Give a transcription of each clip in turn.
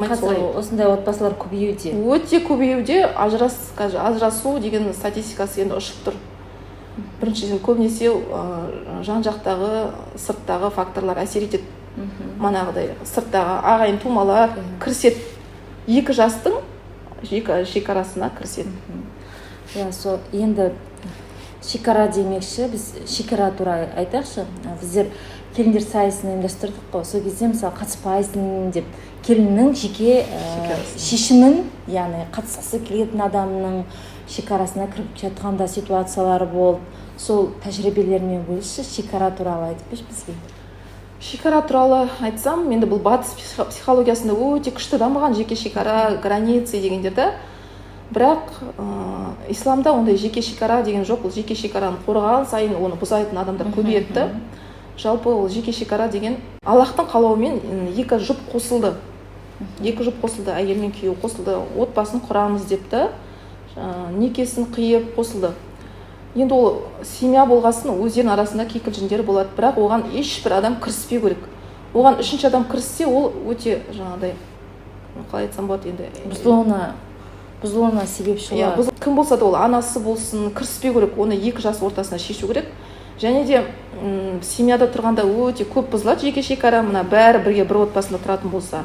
Қазір осындай отбасылар көбеюде. Өте көбеюде. Ажырасу деген статистикасы енді ұшып тұр. Біріншіден көбінесе жан жақтағы сырттағы факторлар әсер етеді. Манағыдай сырттағы ағайын тумалар кіріседі. Екі жастың шекарасына кіріседі. Сол енді шекара демекші, біз шекара туралы айтайықшы. Біздер келіндер сайысын ұйымдастырдық қой. Сол кезде мысалы қатыспайсың деп келіннің жеке шешімін, яғни қатысқысы келетін адамның шекарасына кіріп жатқанда ситуациялары болды. Сол тәжірибелермен бөлісші, шекара туралы айтып берші бізге. Шекара туралы айтсам, енді бұл батыс психологиясында өте күшті дамыған жеке шекара, границы дегендерді. Бірақ исламда ондай жеке шекара деген жоқ. Бұл жеке шекараны қорғаған сайын оны бұзайтын адамдар көбейді. Жалпы ол жеке шекара деген Аллахтың қалауымен екі жұп қосылды. Әйел мен күйеу қосылды. Отбасын құрамыз депті. Некесін қиып қосылды. Енді ол семья болғасын өздерінің арасында кикілжіңдер болады. Бірақ оған ешбір адам кіріспеу керек. Оған үшінші адам кіріссе, ол өте жаңағыдай, қалай айтсам болады енді. Бұзылуына себепші болады. Кім болса да ол анасы болсын, кіріспеу керек. Оны екі жас ортасына шешу керек. Және де семьяда тұрғанда өте көп бұзылады жеке шекара. Мына бәрі бірге бір отбасында тұратын болса.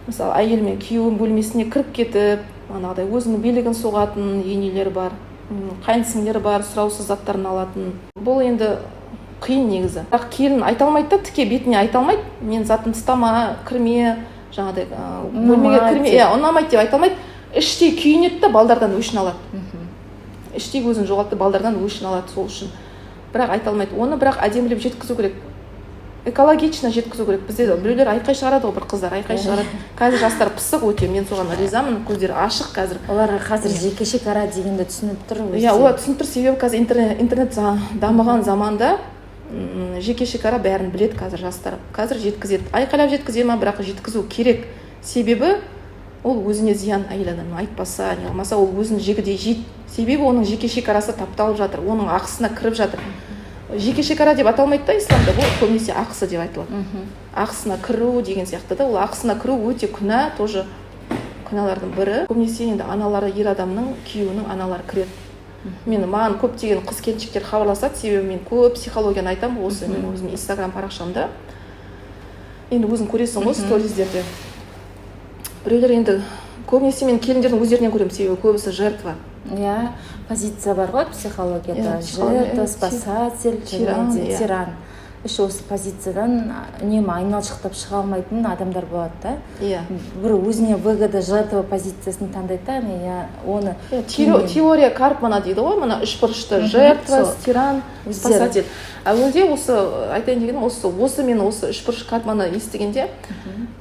Мысалы, әйел мен күйеуінің бөлмесіне кіріп кетіп, анағыдай өзінің билігін соғатын енелер бар, қайынсіңлер бар, сұраусыз заттарын алатын. Бұл енді қиын негізі. Бірақ келін айта алмайды да, тіке бетіне айта алмайды. Мен затымды тастама, кірме, жаңағыдай бөлмеге кірме, ұнамайды деп айта алмайды. Іштей күйінеді да балдардан өшін алады. Іштей өзін жоғалтты, балдардан өшін алады сол үшін. Бірақ айта алмайды. Оны бірақ әдемілеп жеткізу керек. Экологично жеткізу керек. Бізде біреулер айқай шығарады ғой, бір қыздар айқай шығарады. Қазір жастар пысық өте, мен соған ризамын, көздері ашық қазір. Оларға қазір жеке шекара дегенді түсініп тұр. Олар түсініп тұр, себебі қазір интернет дамыған заманда жеке шекара бәрін біледі қазір жастар. Қазір жеткізеді. Айқайлап жеткізе ма, бірақ жеткізу керек. Себебі ол өзіне зиян, әйел адам айтпаса, не болмаса ол өзін жегідей жейді. Себебі оның жеке шекарасы тапталып жатыр, оның ақысына кіріп жатыр. Жеке шекара деп аталмайды да исламда, бұл көбінесе ақысы деп айтылады. Ақысына кіру деген сияқты да, ол ақысына кіру өте күнә, тоже күнәлардың бірі. Көбінесе енді аналары, ер адамның, күйеуінің аналары кіреді. Маған көптеген қыз келіншектер хабарласады, себебі мен көп психологияны айтамын, осы мен өзім инстаграм парақшамда. Енді өзің көресің ғой сториздерде. Біреулер енді көбінесе мен келіндердің өздерінен көремін, себебі көбісі жертва. Позиция бар ғой психологияда, жертва, спасатель, тиран. Осы позициядан үнемі айналшықтап шыға алмайтын адамдар болады да. Бір өзіне выгода жертва позициясын таңдайды да, оны теория Карпмана дейді ғой, мына үшбұрышты жертва, тиран, спасатель. Әуелде осы айтайын дегенім, осы мен осы үшбұрыш Карпманы естігенде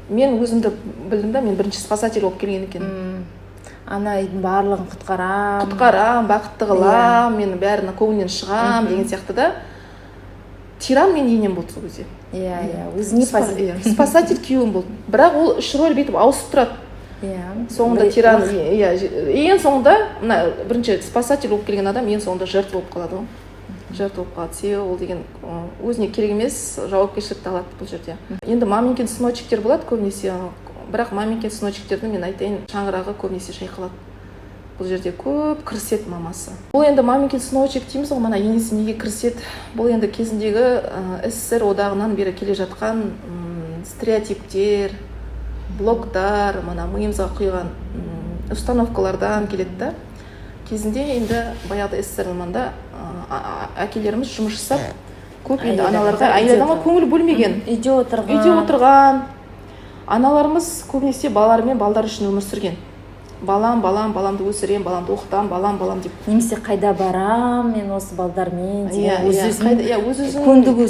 мен өзімді білдім да, мен бірінші спасатель болып келген екен. Ана үйдің барлығын құтқарам, бақытты қылам, мен бәрінің көңілінен шығам деген сияқты да. Тиран мен енем болды сол кезде. Өзіне спасатель күйеуім болды. Бірақ ол үш рөл бетіп ауысып тұрады. Соңында тиран, ең соңында мына бірінші спасатель болып келген адам ең соңында жертва болып қалады ғой. Жертва болып қалады. Себебі ол деген өзіне керек емес, жауапкершілікті алады бұл жерде. Енді маменькин сыночектер болады көбінесе. Бірақ маменькин сыночектерді мен айтайын, шаңырағы көбінесе шайқалады. Бұл жерде көп кіріседі мамасы. Бұл енді маменькин сыночек дейміз ғой, мана енесі неге кіріседі. Бұл енді кезіндегі СССР одағынан бері келе жатқан стереотиптер, блоктар, мана миымызға құйған установкалардан келеді да. Кезінде енді баяғыда СССР заманда әкелеріміз жұмыс жасап, көп енді аналарға, әйел адамға көңіл бөлмеген. Үйде отырған. Аналарымыз көбінесе балаларымен балдар үшін өмір сүрген. Баламды өсірем, баламды оқытам, балам деп. Немесе қайда барам, мен осы балдармен деген өз-өзін көндігу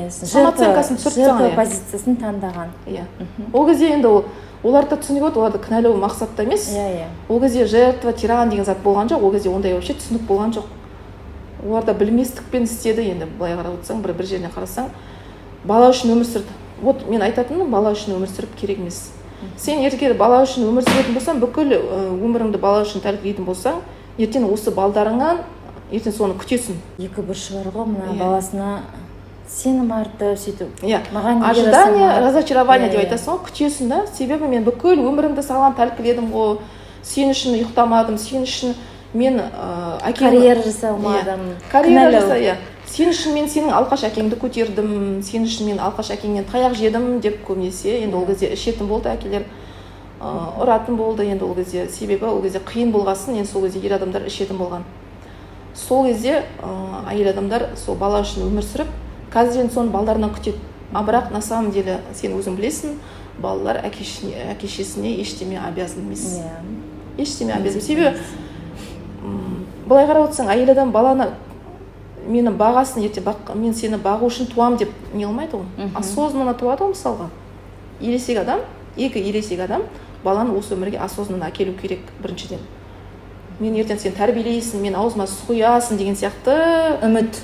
самооценкасын жертва позициясын таңдаған. Ол кезде енді оларды түсінік өт, оларды кінәлау мақсатта емес. Ол кезде жертва, тиран деген зат болған жоқ, ол кезде ондай вообще түсінік болған жоқ. Оларда білместікпен істеді, енді былай қарап отырсаң, бір жеріне қарасаң, бала үшін өмір сүрді. Вот мен айтатыным, бала үшін өмір сүріп керек емес. Сен ертең бала үшін өмір сүретін болсаң, бүкіл өміріңді бала үшін тәрбиелейтін болсаң, ертең осы балдарыңнан ертең соны күтесің. Екі бұрышы бар ғой, мына баласына сенім артып сөйтіп иә маған неге ожидание жасамады? разочарование деп Иә, айтасың ғой, күтесің да, себебі мен бүкіл өмірімді саған тәлкіледім ғой, сен үшін ұйықтамадым, сен үшін мен карьера жасай алмадым, карьера кінәлау. жаса, иә, сен үшін мен сенің алқаш әкеңді көтердім, сен үшін мен алқаш әкеңнен таяқ жедім деп көбінесе енді ол кезде ішетін болды әкелер, ұратын болды енді ол кезде, себебі ол кезде қиын болғасын, енді сол кезде ер адамдар ішетін болған. Сол кезде әйел адамдар сол бала үшін өмір сүріп, қазір енді соны балдарынан күтеді. Бірақ на самом деле сен өзің білесің, балалар әке-шешесіне ештеме обязан емес. Ештеме обязан. Себебі былай қарап отырсаң, әйел адам баланы мені бағасын, ерте мен сені бағу үшін туам деп не қылмайды ғой. Осознанно туады ғой, мысалға. Ересек адам, екі ересек адам баланы осы өмірге осознанно әкелу керек біріншіден. Мен ертең сен тәрбиелейсің, мен аузыма су құясың деген сияқты үміт.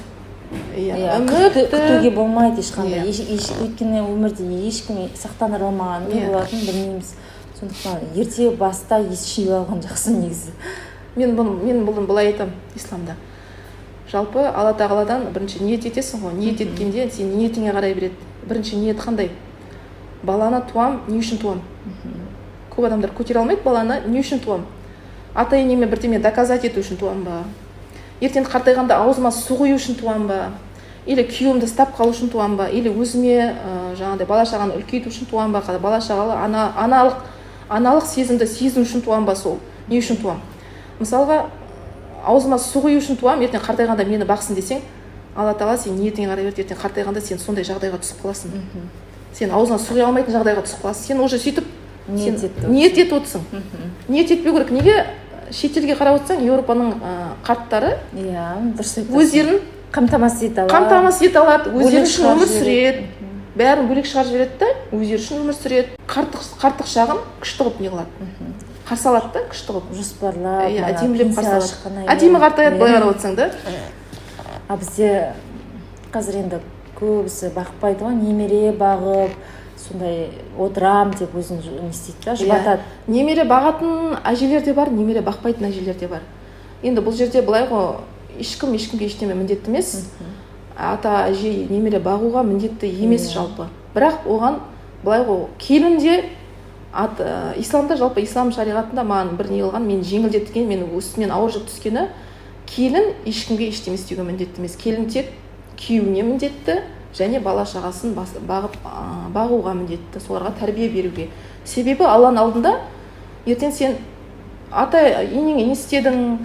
Күтуге болмайды ешқандай. Өйткені өмірде ешкім сақтандыра алмаған, не болатынын білмейміз. Сондықтан ерте баста шешіп алған жақсы негізі. Мен бұны былай айтамын исламда. Жалпы Алла тағаладан бірінші ниет етесің ғой. Ниет еткенде сен ниетіңе қарай береді. Бірінші ниет қандай? Баланы туам, не үшін туам? Көп адамдар көтере алмайды баланы, не үшін туам? Ата-енеме бірдеме доказать ету үшін туам ба? Ертең қартайғанда аузыма су құю үшін туам ба? Или күйеуімді ұстап қалу үшін туам ба? Или өзіме жаңағыдай бала шағаны үлкейту үшін туам ба? Бала шағалы аналық сезімді сезім үшін туам ба? Сол не үшін туам? Мысалға, аузыма су құю үшін туам, ертең қартайғанда мені бақсын десең, Алла тағала сен ниетіңе қарай береді, ертең қартайғанда сен сондай жағдайға түсіп қаласың. Сен аузына су құя алмайтын жағдайға түсіп қаласың. Сен уже сөйтіп ниет етіп отырсың. Ниет етпеу керек. Неге? Шетелге қарап отырсаң, Еуропаның қарттары өздерін қамтамасыз ете алады, өздері үшін өмір сүреді, бәрін бөлек шығарып жібереді да, өздері үшін өмір сүреді. Қарттық шағын күшті қылып не қылады, қарсы алады да, күшті қылып жоспарлап, әдемілеп қарсы алады. Әдемі қартаяды былай қарап отырсаң да. Бізде қазір енді көбісі бақпайды ғой, немере бағып, сондай отырам деп өзін не істейді да, жұбатады. Немере бағатын әжелер де бар, немере бақпайтын әжелер де бар. Енді бұл жерде былай ғой, ешкімге ештеме міндетті емес. Ата әже немере бағуға міндетті емес жалпы. Бірақ оған былай ғой, келін де исламда, жалпы ислам шариғатында маған бір не қылған, мен жеңілдеткен, мен үстімнен ауыр жүк түскені, келін ешкімге ештеме істеуге міндетті емес. Келін тек күйеуіне міндетті және бала шағасын бағуға міндетті, соларға тәрбие беруге. Себебі Алланың алдында ертең сен ата енеңе не істедің,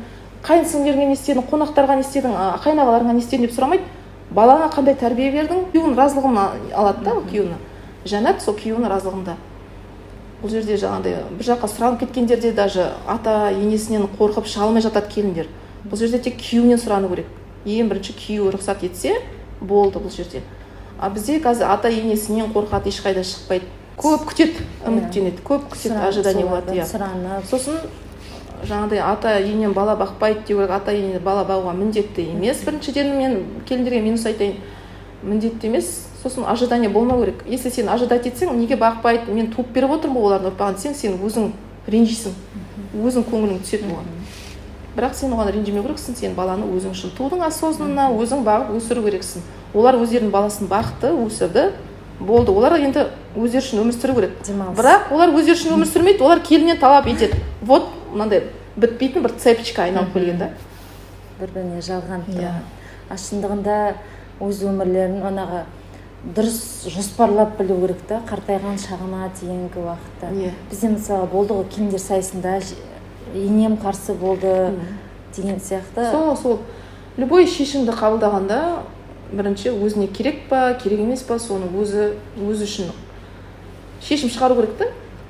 қайын сіңлілеріңе не істедің, қонақтарға не істедің, қайнағаларыңа не істедің деп сұрамайды. Балаңа қандай тәрбие бердің? Күйеуінің разылығын алады да, күйеуінің. Жәннат сол күйеуінің разылығында. Бұл жерде жаңағыдай бір жаққа сұранып кеткендерде даже ата енесінен қорқып шыға алмай жатады келіндер. Бұл жерде тек күйеуінен сұрану керек. Ең бірінші күйеуі рұқсат етсе болды бұл жерде. Бізде қазір ата енесінен қорқады, ешқайда шықпайды. Көп күтеді, үміттенеді, көп күтеді, ожидание болады. Сосын жаңағыдай ата енем бала бақпайды деу керек, ата ене бала бағуға міндетті емес. Біріншіден мен келіндерге минус айтайын, міндетті емес. Сосын ожидание болмау керек. Если сен ожидать етсең, неге бақпайды, мен туып беріп отырмын ғой олардың ұрпағын десең, сен өзің ренжисің, өзің көңілің түседі оған. Бірақ сен оған ренжімеу керексің, сен баланы өзің үшін тудың, осознанно өзің бағып өсіру керексің. Олар өздерінің баласын бақты, өсірді, болды. Олар енді өздері үшін өмір сүру керек. Бірақ олар өздері үшін өмір сүрмейді, олар келіннен талап етеді. Вот мынандай бітпейтін бір цепочка айналып келген да. Бір-біріне жалған тұрған. Шындығында өз өмірлерін онаға дұрыс жоспарлап білу керек та, қартайған шағына дейінгі уақытта. Бізде мысалы болды ғой, келіндер сайысында енем қарсы болды деген сияқты. Сол любой шешімді қабылдағанда бірінші өзіне керек па, керек емес па, соны өзі үшін шешім шығару керек та.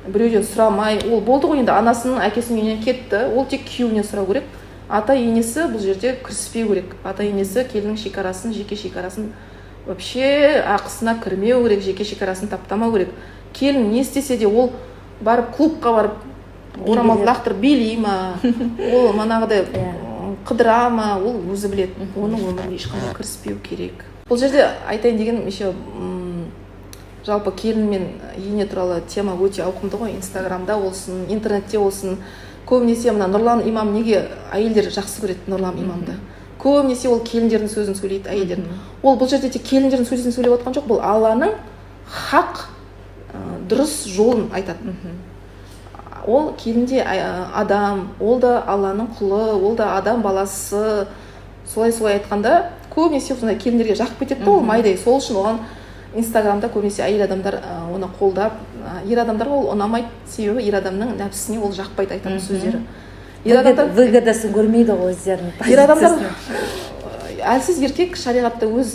Біреуден сұрамай, ол болды ғой, енді анасының әкесінің үйінен кетті, ол тек күйеуінен сұрау керек. Ата енесі бұл жерде кіріспеу керек. Ата енесі келіннің шекарасын, жеке шекарасын вообще ақысына кірмеу керек, жеке шекарасын таптамау керек. Келін не істесе де ол барып клубқа барып орамалды лақтырып билей ма, ол манағыдай қыдыра ма, ол өзі біледі. Оның өміріне ешқандай кіріспеу керек. Бұл жерде айтайын дегенім еще жалпы келін мен ене туралы тема өте ауқымды ғой. Инстаграмда болсын, интернетте болсын. Көбінесе мына Нұрлан имам неге әйелдер жақсы көреді Нұрлан имамды? көбінесе ол келіндердің сөзін сөйлейді, әйелдердің. Ол бұл жерде тек келіндердің сөзін сөйлеп отқан жоқ, бұл Алланың хақ дұрыс жолын айтады. Ол келінде адам, ол да Алланың құлы, ол да адам баласы. Солай айтқанда көбінесе сондай келіндерге жақып кетеді, ол майдай. Сол үшін оған Инстаграмда көбінесе әйел адамдар оны қолдап, ер адамдарға ол ұнамайды, себебі ер адамның нәпсісіне ол жақпайды айтатын сөздері. Выгодасын көрмейді ғой өздерінің. Ер адамдар әлсіз еркек шариғатта өз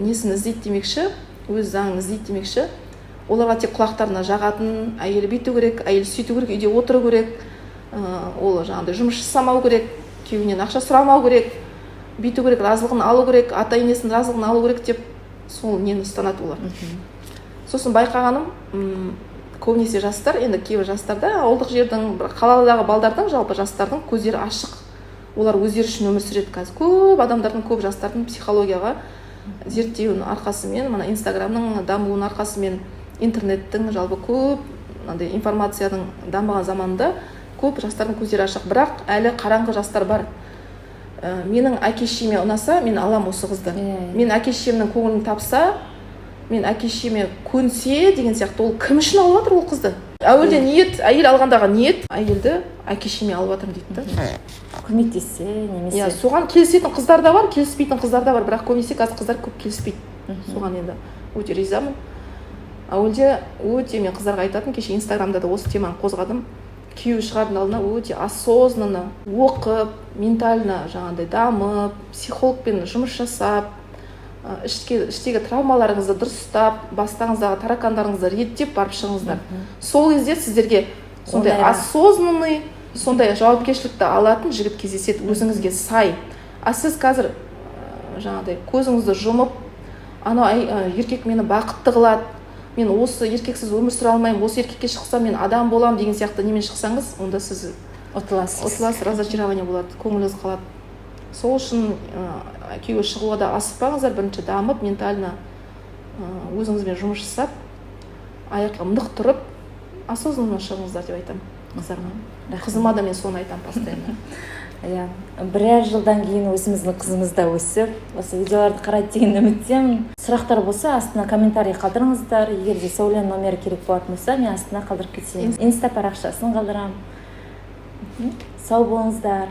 несін іздейді демекші, өз заңын іздейді демекші. Оларға тек құлақтарына жағатын, әйелі бүйту керек, әйелі сөйту керек, үйде отыру керек, ол жаңағыдай жұмыс жасамау керек, күйеуінен ақша сұрамау керек, бүйту керек, разылығын алу керек, ата енесінің разылығын алу керек деп сол нені ұстанады олар. Сосын байқағаным, көбінесе жастар, енді кейбір жастарда ауылдық жердің, қаладағы балдардың, жалпы жастардың көздері ашық. Олар өздері үшін өмір сүреді қазір. Көп адамдардың, көп жастардың психологияға зерттеуінің арқасымен, мына Инстаграмның дамуының арқасымен, интернеттің жалпы көп информацияның дамыған заманында көп жастардың көздері ашық. Бірақ әлі қараңғы жастар бар. Менің әке-шешеме ұнаса, мен алам осы қызды. Мен әке-шешемнің көңілін тапса, мен әке-шешеме көнсе деген сияқты, ол кім үшін алып жатыр ол қызды? Әуелде ниет, әйел алғандағы ниет, әйелді әке-шешеме алып жатырмын дейді да. Көмектессе немесе. Соған келісетін қыздар да бар, келіспейтін қыздар да бар, бірақ көбінесе қазір қыздар көп келіспейді. Соған енді өте ризамын. Әуелде өте мен қыздарға айтатын, кеше Инстаграмда да осы теманы қозғадым. Күйеуі шығардың алдына өте осознанно оқып, ментально жаңағыдай дамып, психологпен жұмыс жасап, іштегі травмаларыңызды дұрыстап, бастарыңыздағы таракандарыңызды реттеп барып шығыңыздар. Сол кезде сіздерге сондай осознанный, сондай жауапкершілікті алатын жігіт кездеседі, өзіңізге сай. Сіз қазір жаңағыдай көзіңізді жұмып, анау еркек мені бақытты қылады, мен осы еркексіз өмір сүре алмаймын, осы еркекке шықсам мен адам болам деген сияқты немен шықсаңыз, онда сіз ұтыласыз, разочарование болады, көңіліңіз қалады. Сол үшін күйеуге шығуға да асықпаңыздар, бірінші дамып, ментально өзіңізбен жұмыс жасап, аяққа нық тұрып, осознанно шығыңыздар деп айтамын қыздарыма. Қызыма да мен соны айтамын постоянно. Бірер жылдан кейін өзіміздің қызымыз да өсіп, осы видеоларды қарайды деген үміттемін. Сұрақтар болса, астына комментарий қалдырыңыздар. Егер де Сәулен номері керек болатын болса, мен астына қалдырып кетейін. Инста парақшасын қалдырамын. Сау болыңыздар.